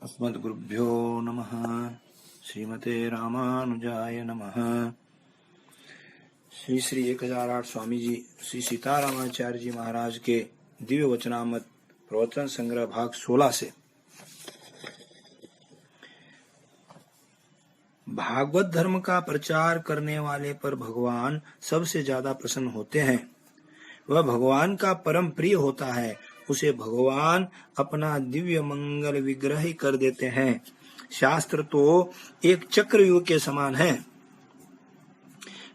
अस्मद्गुरुभ्यो नमः। श्रीमते रामानुजाय नमः। श्री श्री 1008 स्वामी जी श्री सीतारामाचार्य जी महाराज के दिव्य वचनामृत प्रवचन संग्रह भाग 16 से। भागवत धर्म का प्रचार करने वाले पर भगवान सबसे ज्यादा प्रसन्न होते हैं। वह भगवान का परम प्रिय होता है। उसे भगवान अपना दिव्य मंगल विग्रह ही कर देते हैं। शास्त्र तो एक चक्रव्यूह के समान है।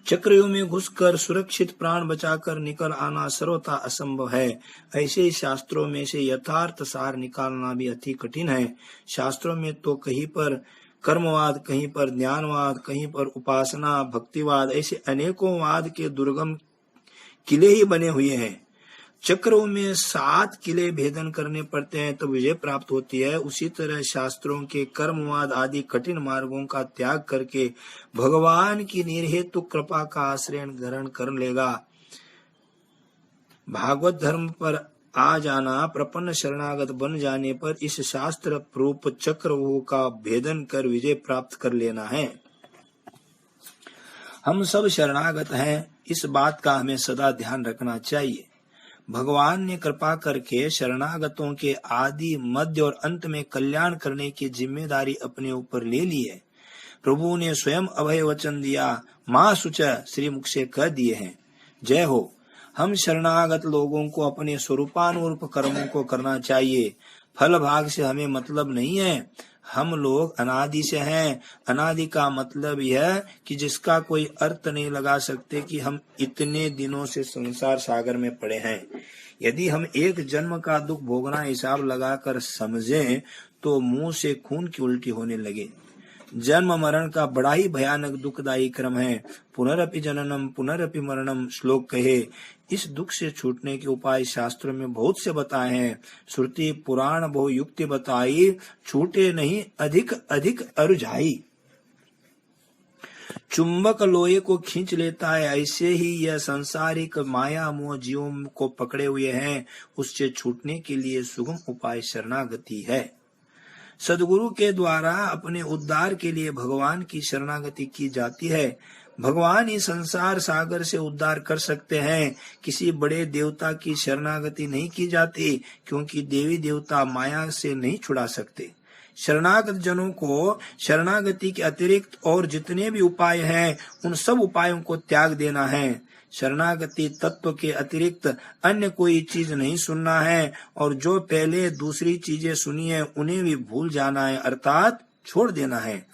चक्रव्यूह में घुसकर सुरक्षित प्राण बचाकर निकल आना सर्वथा असंभव है। ऐसे ही शास्त्रों में से यथार्थ सार निकालना भी अति कठिन है। शास्त्रों में तो कहीं पर कर्मवाद, कहीं पर ज्ञानवाद, कहीं पर उपासना भक्तिवाद, ऐसे अनेकों वाद के दुर्गम किले ही बने हुए हैं। चक्रों में 7 किले भेदन करने पड़ते हैं तो विजय प्राप्त होती है। उसी तरह शास्त्रों के कर्मवाद आदि कठिन मार्गों का त्याग करके भगवान की निर्हेतु कृपा का आश्रय ग्रहण कर लेगा। भागवत धर्म पर आ जाना, प्रपन्न शरणागत बन जाने पर इस शास्त्र रूप चक्रव्यूह का भेदन कर विजय प्राप्त कर लेना है। हम सब शरणागत हैं, इस बात का हमें सदा ध्यान रखना चाहिए। भगवान ने कृपा करके शरणागतों के आदि मध्य और अंत में कल्याण करने की जिम्मेदारी अपने ऊपर ले ली है। प्रभु ने स्वयं अभय वचन दिया, मां सुच श्री मुख से कह दिए हैं। जय हो। हम शरणागत लोगों को अपने स्वरूपानुरूप कर्मों को करना चाहिए। फल भाग से हमें मतलब नहीं है। हम लोग अनादि से हैं। अनादि का मतलब यह कि जिसका कोई अर्थ नहीं लगा सकते कि हम इतने दिनों से संसार सागर में पड़े हैं। यदि हम एक जन्म का दुख भोगना हिसाब लगाकर समझें तो मुंह से खून की उल्टी होने लगे। जन्म मरण का बड़ा ही भयानक दुखदायी क्रम है। पुनरपि जननम पुनरपि मरणम श्लोक कहे। इस दुख से छूटने के उपाय शास्त्रों में बहुत से बताए हैं। श्रुति पुराण बहु युक्ति बताई, छूटे नहीं अधिक अधिक अरुझाई। चुंबक लोहे को खींच लेता है, ऐसे ही यह संसारिक माया मोह जीवों को पकड़े हुए हैं। उससे छूटने के लिए सुगम उपाय शरणागति है। सदगुरु के द्वारा अपने उद्धार के लिए भगवान की शरणागति की जाती है। भगवान ही संसार सागर से उद्धार कर सकते हैं। किसी बड़े देवता की शरणागति नहीं की जाती, क्योंकि देवी देवता माया से नहीं छुड़ा सकते। शरणागत जनों को शरणागति के अतिरिक्त और जितने भी उपाय हैं, उन सब उपायों को त्याग देना है। शरणागति तत्व के अतिरिक्त अन्य कोई चीज नहीं सुनना है, और जो पहले दूसरी चीजें सुनी है उन्हें भी भूल जाना है, अर्थात छोड़ देना है।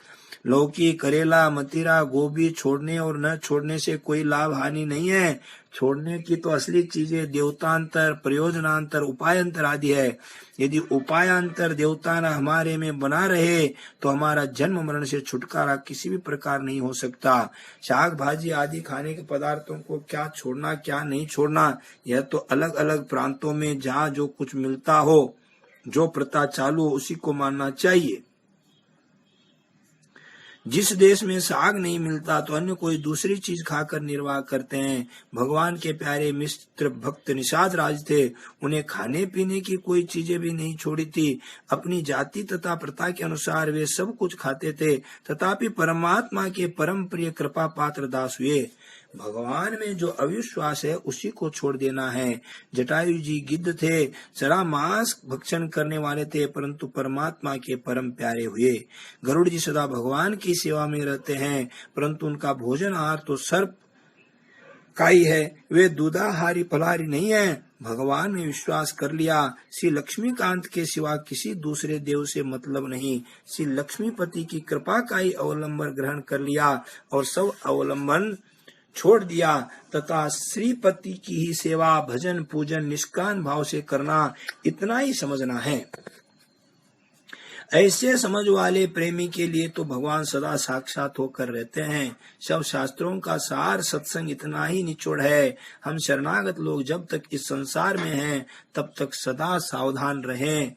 लौकी, करेला, मतीरा, गोभी छोड़ने और न छोड़ने से कोई लाभ हानि नहीं है। छोड़ने की तो असली चीजें देवतांतर, प्रयोजनांतर, उपायांतर आदि है। यदि उपायांतर देवताना हमारे में बना रहे तो हमारा जन्म मरण से छुटकारा किसी भी प्रकार नहीं हो सकता। शाक भाजी आदि खाने के पदार्थों को क्या छोड़ना क्या नहीं छोड़ना, यह तो अलग अलग प्रांतों में जहाँ जो कुछ मिलता हो, जो प्रथा चालू हो, उसी को मानना चाहिए। जिस देश में साग नहीं मिलता तो अन्य कोई दूसरी चीज खाकर निर्वाह करते हैं। भगवान के प्यारे मित्र भक्त निषाद राज थे। उन्हें खाने पीने की कोई चीजें भी नहीं छोड़ी थी। अपनी जाति तथा प्रथा के अनुसार वे सब कुछ खाते थे, तथापि परमात्मा के परम प्रिय कृपा पात्र दास हुए। भगवान में जो अविश्वास है उसी को छोड़ देना है। जटायु जी गिद्ध थे, जरा मांस भक्षण करने वाले थे, परंतु परमात्मा के परम प्यारे हुए। गरुड़ जी सदा भगवान की सेवा में रहते हैं, परंतु उनका भोजन आहार तो सर्प का ही है। वे दूधाहारी फलाहारी नहीं है। भगवान में विश्वास कर लिया। श्री लक्ष्मीकांत के सिवा किसी दूसरे देव से मतलब नहीं। श्री लक्ष्मीपति की कृपा का ही अवलंबन ग्रहण कर लिया और सब अवलंबन छोड़ दिया, तथा श्रीपति की ही सेवा भजन पूजन निष्काम भाव से करना, इतना ही समझना है। ऐसे समझ वाले प्रेमी के लिए तो भगवान सदा साक्षात होकर रहते हैं। सब शास्त्रों का सार सत्संग इतना ही निचोड़ है। हम शरणागत लोग जब तक इस संसार में हैं, तब तक सदा सावधान रहें।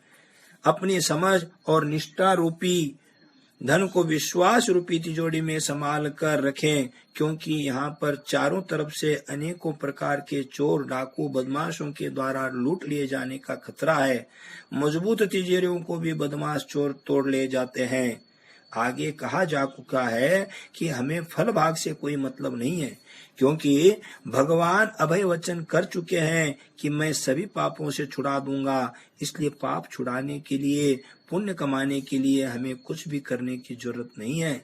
अपनी समझ और निष्ठा रूपी धन को विश्वास रूपी तिजोरी में संभाल कर रखें, क्योंकि यहाँ पर चारों तरफ से अनेकों प्रकार के चोर डाकू बदमाशों के द्वारा लूट लिए जाने का खतरा है। मजबूत तिजोरियों को भी बदमाश चोर तोड़ ले जाते हैं। आगे कहा जा चुका है कि हमें फल भाग से कोई मतलब नहीं है, क्योंकि भगवान अभय वचन कर चुके हैं कि मैं सभी पापों से छुड़ा दूंगा। इसलिए पाप छुड़ाने के लिए, पुण्य कमाने के लिए हमें कुछ भी करने की जरूरत नहीं है।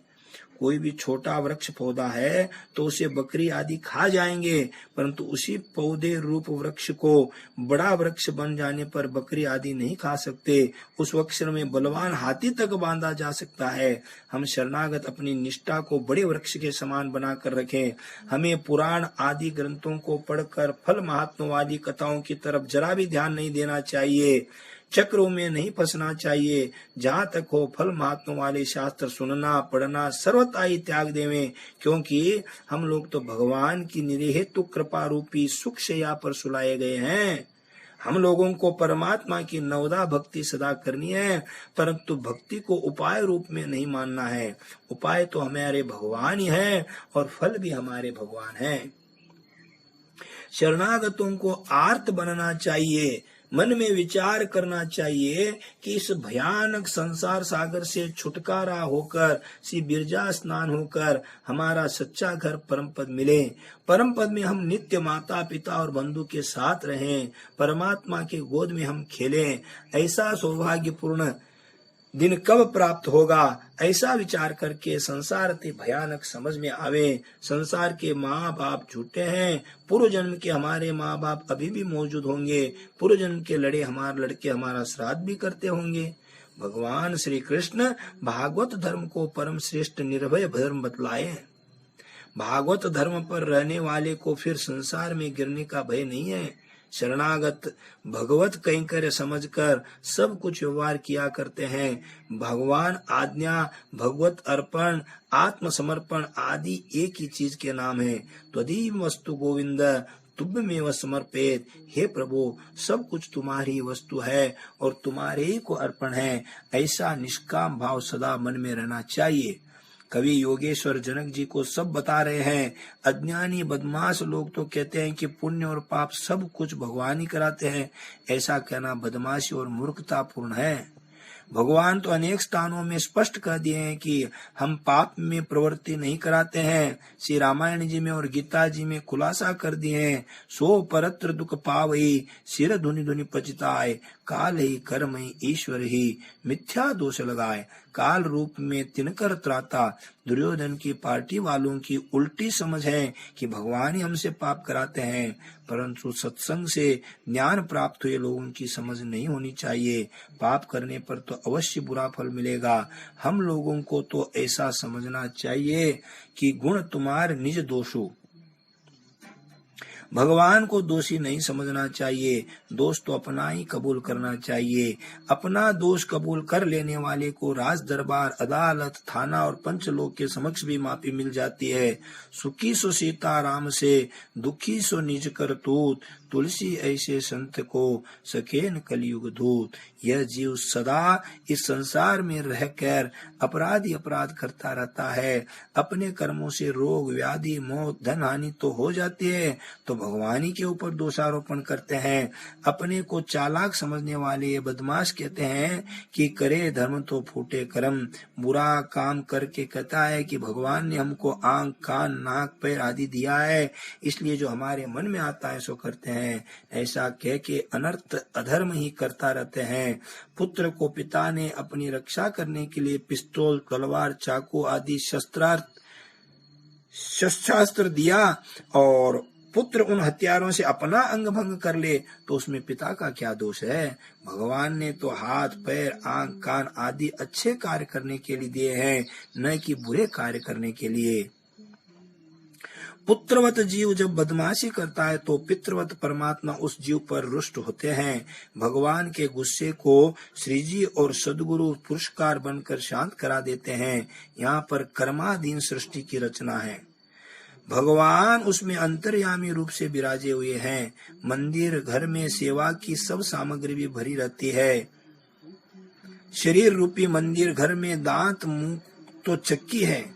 कोई भी छोटा वृक्ष पौधा है तो उसे बकरी आदि खा जाएंगे, परंतु उसी पौधे रूप वृक्ष को बड़ा वृक्ष बन जाने पर बकरी आदि नहीं खा सकते। उस वृक्ष में बलवान हाथी तक बांधा जा सकता है। हम शरणागत अपनी निष्ठा को बड़े वृक्ष के समान बनाकर रखें। हमें पुराण आदि ग्रंथों को पढ़कर फल महात्मा वाली कथाओं की तरफ जरा भी ध्यान नहीं देना चाहिए। चक्रों में नहीं फंसना चाहिए। जहाँ तक हो फल महात्मा वाले शास्त्र सुनना पढ़ना सर्वथा ही त्याग देवें, क्योंकि हम लोग तो भगवान की निरहेतु कृपा रूपी सुख शैया पर सुलाए गए हैं। हम लोगों को परमात्मा की नवदा भक्ति सदा करनी है, परंतु भक्ति को उपाय रूप में नहीं मानना है। उपाय तो हमारे भगवान ही है और फल भी हमारे भगवान है। शरणागतों को आर्त बनना चाहिए। मन में विचार करना चाहिए कि इस भयानक संसार सागर से छुटकारा होकर, श्री बिरजा स्नान होकर हमारा सच्चा घर परम पद मिले। परम पद में हम नित्य माता पिता और बंधु के साथ रहें, परमात्मा के गोद में हम खेलें। ऐसा सौभाग्यपूर्ण दिन कब प्राप्त होगा, ऐसा विचार करके संसार अति भयानक समझ में आवे। संसार के माँ बाप झूठे हैं। पूर्व जन्म के हमारे माँ बाप अभी भी मौजूद होंगे। पूर्व जन्म के लड़के हमारा श्राद्ध भी करते होंगे। भगवान श्री कृष्ण भागवत धर्म को परम श्रेष्ठ निर्भय धर्म बतलाए। भागवत धर्म पर रहने वाले को फिर संसार में गिरने का भय नहीं है। शरणागत भगवत कैंकर्य समझकर सब कुछ व्यवहार किया करते हैं। भगवान आज्ञा, भगवत अर्पण, आत्मसमर्पण आदि एक ही चीज के नाम है। त्वदीय वस्तु गोविंद तुभ्यमेव समर्पित। हे प्रभु, सब कुछ तुम्हारी वस्तु है और तुम्हारे ही को अर्पण है। ऐसा निष्काम भाव सदा मन में रहना चाहिए। कवि योगेश्वर जनक जी को सब बता रहे हैं। अज्ञानी बदमाश लोग तो कहते हैं कि पुण्य और पाप सब कुछ भगवान ही कराते हैं। ऐसा कहना बदमाशी और मूर्खतापूर्ण है। भगवान तो अनेक स्थानों में स्पष्ट कर दिए हैं कि हम पाप में प्रवृत्ति नहीं कराते हैं। श्री रामायण जी में और गीता जी में खुलासा कर दिए हैं। सो परत्र दुख पावई, सिर धुनि धुनि पचिताय, काल ही कर्म ही ईश्वर ही मिथ्या दोष लगाए। काल रूप में तिनकर त्राता। दुर्योधन की पार्टी वालों की उल्टी समझ है कि भगवान ही हमसे पाप कराते हैं, परंतु सत्संग से ज्ञान प्राप्त हुए लोगों की समझ नहीं होनी चाहिए। पाप करने पर तो अवश्य बुरा फल मिलेगा। हम लोगों को तो ऐसा समझना चाहिए कि गुण तुम्हारे निज दोषो, भगवान को दोषी नहीं समझना चाहिए। दोष तो अपना ही कबूल करना चाहिए। अपना दोष कबूल कर लेने वाले को राज दरबार, अदालत, थाना और पंचलोक के समक्ष भी माफी मिल जाती है। सुखी सो सीता राम से, दुखी सो निज करतूत, तुलसी ऐसे संत को सकेन कलयुग धूत। यह जीव सदा इस संसार में रहकर अपराध करता रहता है। अपने कर्मों से रोग व्याधि मौत धन हानि तो हो जाती है, तो भगवान ही के ऊपर दोषारोपण करते हैं। अपने को चालाक समझने वाले ये बदमाश कहते हैं कि करे धर्म तो फूटे कर्म। बुरा काम करके कहता है कि भगवान ने हमको आंख कान नाक पैर आदि दिया है, इसलिए जो हमारे मन में आता है सो करते हैं। ऐसा कह के अनर्थ अधर्म ही करता रहते हैं। पुत्र को पिता ने अपनी रक्षा करने के लिए पिस्तौल, तलवार, चाकू आदि शस्त्रास्त्र दिया और पुत्र उन हथियारों से अपना अंग भंग कर ले तो उसमें पिता का क्या दोष है। भगवान ने तो हाथ पैर आंख कान आदि अच्छे कार्य करने के लिए दिए हैं, न कि बुरे कार्य करने के लिए। पुत्रवत जीव जब बदमाशी करता है तो पितृवत परमात्मा उस जीव पर रुष्ट होते हैं। भगवान के गुस्से को श्री जी और सदगुरु पुरस्कार बनकर शांत करा देते हैं। यहाँ पर कर्माधीन सृष्टि की रचना है। भगवान उसमें अंतर्यामी रूप से विराजे हुए हैं। मंदिर घर में सेवा की सब सामग्री भी भरी रहती है। शरीर रूपी मंदिर घर में दांत मुंह तो चक्की है,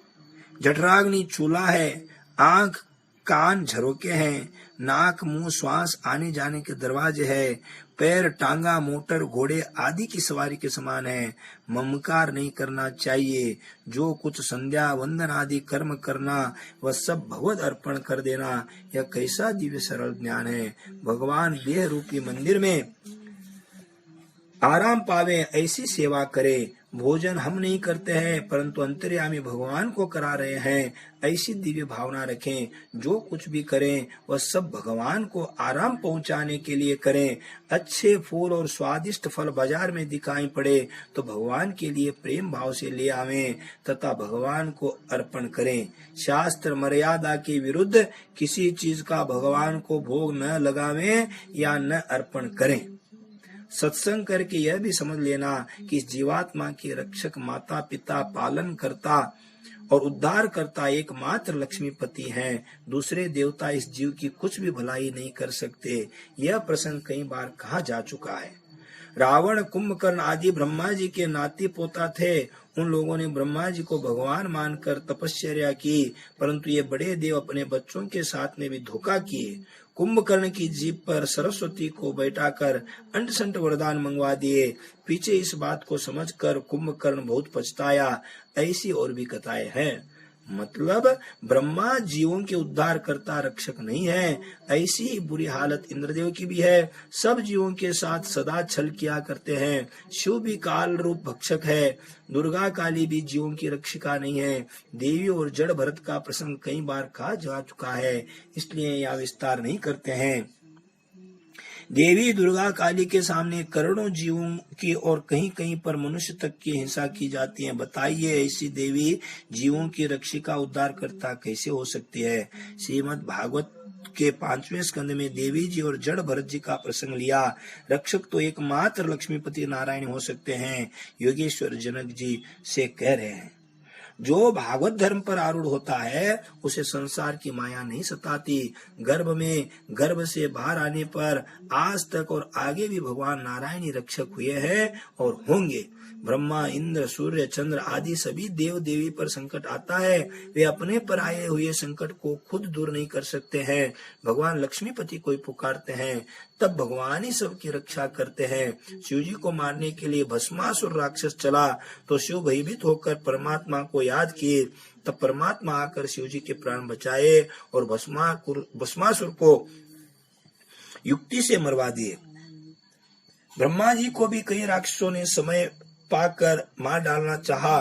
जठराग्नि चूल्हा है, आंख कान झरोके हैं, नाक मुंह श्वास आने जाने के दरवाजे है, पैर टांगा मोटर घोड़े आदि की सवारी के समान है। ममकार नहीं करना चाहिए। जो कुछ संध्या वंदन आदि कर्म करना वह सब भगवत अर्पण कर देना, यह कैसा दिव्य सरल ज्ञान है। भगवान देह रूपी मंदिर में आराम पावे ऐसी सेवा करे। भोजन हम नहीं करते हैं परंतु अंतर्यामी भगवान को करा रहे हैं, ऐसी दिव्य भावना रखें। जो कुछ भी करें वह सब भगवान को आराम पहुंचाने के लिए करें। अच्छे फूल और स्वादिष्ट फल बाजार में दिखाई पड़े तो भगवान के लिए प्रेम भाव से ले आवें तथा भगवान को अर्पण करें। शास्त्र मर्यादा के विरुद्ध किसी चीज का भगवान को भोग न लगावें या न अर्पण करें। सत्संग करके यह भी समझ लेना कि इस जीवात्मा के रक्षक माता पिता पालन करता और उद्धार करता एकमात्र लक्ष्मीपति हैं। दूसरे देवता इस जीव की कुछ भी भलाई नहीं कर सकते। यह प्रसंग कई बार कहा जा चुका है। रावण कुंभकर्ण आदि ब्रह्मा जी के नाती पोता थे। उन लोगों ने ब्रह्मा जी को भगवान मानकर तपस्या की, परंतु ये बड़े देव अपने बच्चों के साथ में भी धोखा किए। कुंभकर्ण की जीभ पर सरस्वती को बैठाकर अंट-संट वरदान मंगवा दिए। पीछे इस बात को समझकर कुंभकर्ण बहुत पछताया। ऐसी और भी कथाएं हैं। मतलब ब्रह्मा जीवों के उद्धार करता रक्षक नहीं है। ऐसी ही बुरी हालत इंद्रदेव की भी है। सब जीवों के साथ सदा छल किया करते हैं। शिव भी काल रूप भक्षक है। दुर्गा काली भी जीवों की रक्षिका नहीं है। देवी और जड़ भरत का प्रसंग कई बार कहा जा चुका है, इसलिए यह विस्तार नहीं करते हैं। देवी दुर्गा काली के सामने करोड़ों जीवों की और कहीं कहीं पर मनुष्य तक की हिंसा की जाती है। बताइए ऐसी देवी जीवों की रक्षिका उद्धार करता कैसे हो सकती है। श्रीमद् भागवत के 5वें स्कंद में देवी जी और जड़ भरत जी का प्रसंग लिया। रक्षक तो एकमात्र लक्ष्मीपति नारायण हो सकते हैं। योगेश्वर जनक जी से कह रहे हैं, जो भागवत धर्म पर आरूढ़ होता है उसे संसार की माया नहीं सताती। गर्भ से बाहर आने पर आज तक और आगे भी भगवान नारायण ही रक्षक हुए हैं और होंगे। ब्रह्मा इंद्र सूर्य चंद्र आदि सभी देव देवी पर संकट आता है, वे अपने पर आए हुए संकट को खुद दूर नहीं कर सकते हैं। भगवान लक्ष्मीपति को पुकारते हैं, तब भगवान ही सबकी रक्षा करते हैं। शिव जी को मारने के लिए भस्मासुर राक्षस चला तो शिव भयभीत होकर परमात्मा को याद किए, तब परमात्मा आकर शिव जी के प्राण बचाए और भस्मासुर को युक्ति से मरवा दिए। ब्रह्मा जी को भी कई राक्षसों ने समय पाकर मार डालना चाहा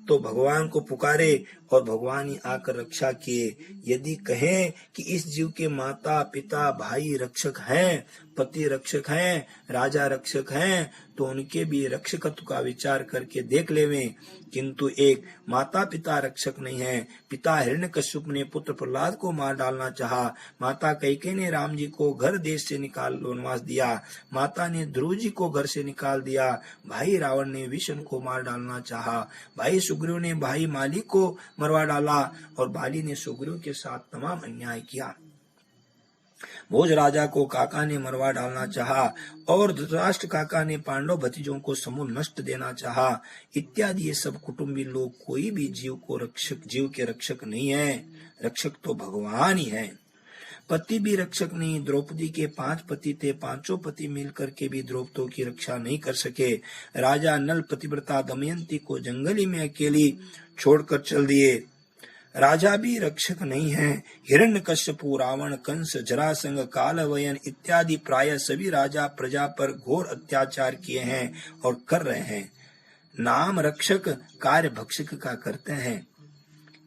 तो भगवान को पुकारे और भगवान ही आकर रक्षा किए। यदि कहें कि इस जीव के माता पिता भाई रक्षक हैं, पति रक्षक हैं, राजा रक्षक हैं, तो उनके भी रक्षकत्व का विचार करके देख लेवें। किंतु एक माता पिता रक्षक नहीं है। पिता हिरण्यकश्यप ने पुत्र प्रहलाद को मार डालना चाहा। माता कैकेयी ने राम जी को घर देश से निकाल वनवास दिया। माता ने ध्रुव जी को घर से निकाल दिया। भाई रावण ने विष्णु को मार डालना चाहा। भाई सुग्रीव ने भाई माली को मरवा डाला और बाली ने सुग्रीव के साथ तमाम अन्याय किया। भोज राजा को काका ने मरवा डालना चाहा और धृतराष्ट्र काका ने पांडव भतीजों को समूल नष्ट देना चाहा। इत्यादि ये सब कुटुंबी लोग कोई भी जीव के रक्षक नहीं है। रक्षक तो भगवान ही है। पति भी रक्षक नहीं। द्रौपदी के 5 पति थे, 5 पति मिलकर के भी द्रौपदी की रक्षा नहीं कर सके। राजा नल पतिव्रता दमयंती को जंगली में अकेली छोड़कर चल दिए। राजा भी रक्षक नहीं है। हिरण्यकश्यपु, रावण, कंस, जरासंध, कालवयन इत्यादि प्राय सभी राजा प्रजा पर घोर अत्याचार किए हैं और कर रहे हैं। नाम रक्षक कार्य भक्षक का करते हैं।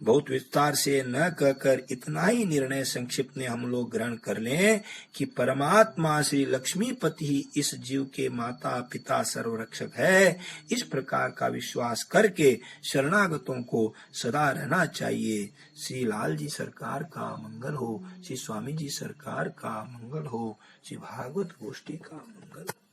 बहुत विस्तार से न कहकर इतना ही निर्णय संक्षिप्त में हम लोग ग्रहण कर लें कि परमात्मा श्री लक्ष्मीपति ही इस जीव के माता पिता सर्वरक्षक है। इस प्रकार का विश्वास करके शरणागतों को सदा रहना चाहिए। श्री लाल जी सरकार का मंगल हो। श्री स्वामी जी सरकार का मंगल हो। श्री भागवत गोष्ठी का मंगल हो।